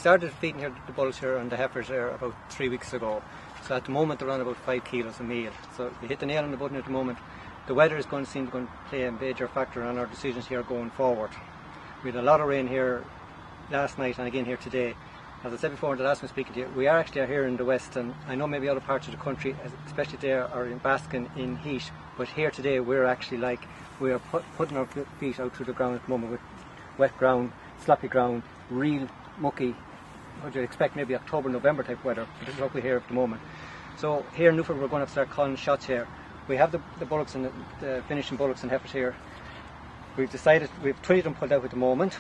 started feeding here the bulls here and the heifers there about 3 weeks ago. So at the moment they're on about 5 kilos a meal. So you hit the nail on the button at the moment. The weather is going to seem to play a major factor on our decisions here going forward. We had a lot of rain here last night and again here today. As I said before in the last time speaking to you, we are actually here in the west, and I know maybe other parts of the country, especially there, are in basking in heat. But here today we're actually we are putting our feet out through the ground at the moment with wet ground, sloppy ground, real mucky, what you'd expect maybe October, November type weather. But this is what we hear at the moment. So here in Newford we're going to start calling shots here. We have the bullocks and the finishing bullocks and heifers here. We've decided, we have 3 of them pulled out at the moment,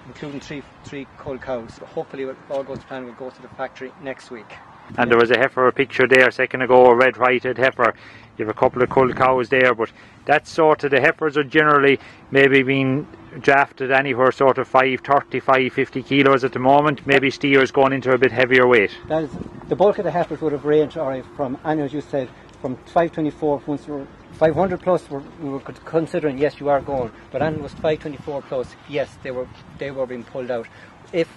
including three cull cows. So hopefully if all goes to plan, we'll go to the factory next week. And there was a heifer picture there a second ago, a red-whited heifer. You have a couple of cull cows there, but that's sort of, the heifers are generally maybe being drafted anywhere sort of 530, 550 kilos at the moment. Maybe steers going into a bit heavier weight. That is, the bulk of the heifers would have ranged, from, as you said, from 524, once we were 500 plus, we were considering, yes, you are going. But Anne was 524 plus, yes, they were being pulled out. If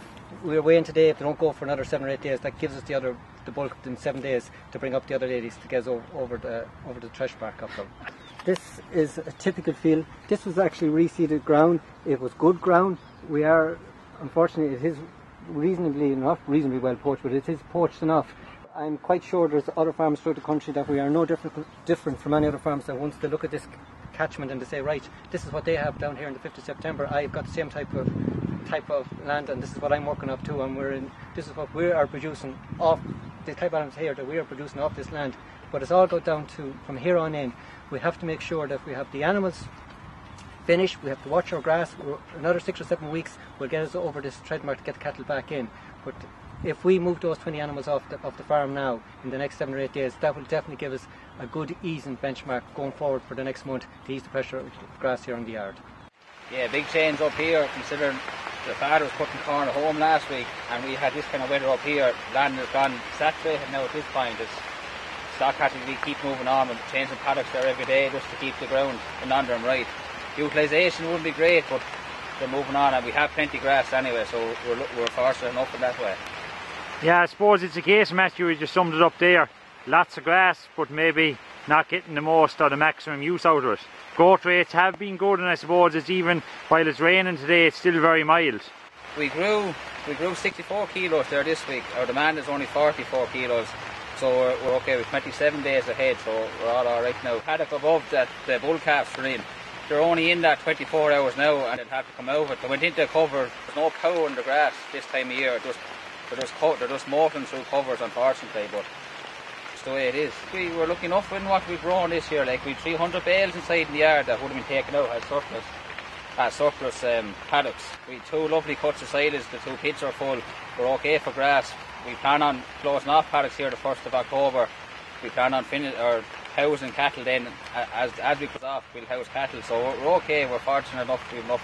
we're waiting today, if they don't go for another 7 or 8 days, that gives us the bulk in 7 days to bring up the other ladies to get us over the thresh mark of them. This is a typical field. This was actually reseeded ground. It was good ground. We are, unfortunately, it is not reasonably well poached, but it is poached enough. I'm quite sure there's other farms throughout the country that we are no different from any other farms, that once they look at this catchment and they say, right, this is what they have down here on the 5th of September, I've got the same type of land, and this is what I'm working up to, and this is what we are producing off the type of land here that we are producing off this land. But it's all got down to, from here on in, we have to make sure that we have the animals finished, we have to watch our grass. Another 6 or 7 weeks will get us over this tread mark to get the cattle back in. But if we move those 20 animals off the farm now in the next 7 or 8 days, that will definitely give us a good easing benchmark going forward for the next month to ease the pressure of grass here in the yard. Yeah, big change up here, considering the father was putting corn at home last week and we had this kind of weather up here. Land has gone saturated now at this point. Stock has to keep moving on and changing paddocks there every day just to keep the ground and under them right. Utilisation wouldn't be great, but they're moving on and we have plenty of grass anyway, so we're fortunate enough in that way. Yeah, I suppose it's a case, Matthew, you just summed it up there. Lots of grass, but maybe not getting the most or the maximum use out of it. Growth rates have been good, and I suppose it's even, while it's raining today, it's still very mild. We grew 64 kilos there this week. Our demand is only 44 kilos, so we're okay. We're 27 days ahead, so we're all alright now. Paddock above that the bull calves were in, they're only in that 24 hours now, and they'd have to come over. They went into cover. There's no power in the grass this time of year. They're just molting through covers, unfortunately, but it's the way it is. We were lucky enough in what we've grown this year. Like, we've 300 bales inside in the yard that would have been taken out as surplus paddocks. We had 2 lovely cuts of silage. The 2 pits are full. We're okay for grass. We plan on closing off paddocks here the 1st of October. We plan on housing cattle then. As we cut off, we'll house cattle. So we're okay. We're fortunate enough to have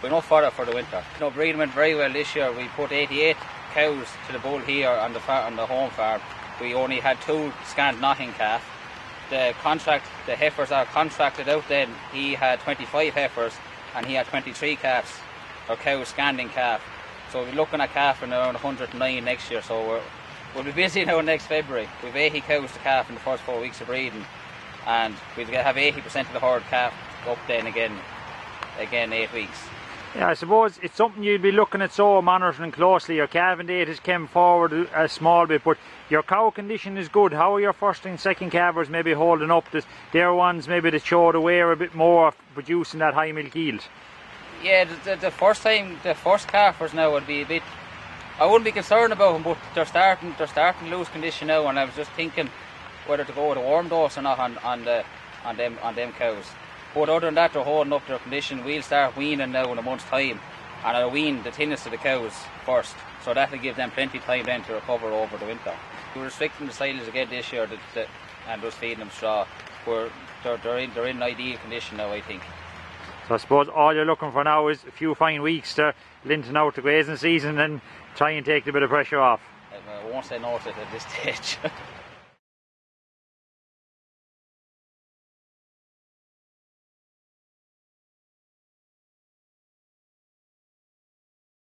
enough fodder for the winter. Breeding went very well this year. We put 88 cows to the bull here on the home farm. We only had 2 scanned knocking calf. The heifers are contracted out then. He had 25 heifers and he had 23 calves, or cows scanned in calf. So we're looking at calf in around 109 next year, so we'll be busy now next February. We've 80 cows to calf in the first 4 weeks of breeding, and we'll have 80% of the herd calf up then again 8 weeks. Yeah, I suppose it's something you'd be looking at, so monitoring closely. Your calving date has come forward a small bit, but your cow condition is good. How are your first and second calvers maybe holding up? They're ones maybe that show the wear a bit more of producing that high milk yield. Yeah, the first calvers now would be a bit, I wouldn't be concerned about them, but they're starting to lose condition now, and I was just thinking whether to go with a warm dose or not on them cows. But other than that, they're holding up their condition. We'll start weaning now in a month's time, and I'll wean the thinnest of the cows first, so that'll give them plenty of time then to recover over the winter. We're restricting the silage again this year and just feeding them straw. They're in ideal condition now, I think. So I suppose all you're looking for now is a few fine weeks to lengthen out the grazing season and try and take a bit of pressure off. I won't say no to it at this stage.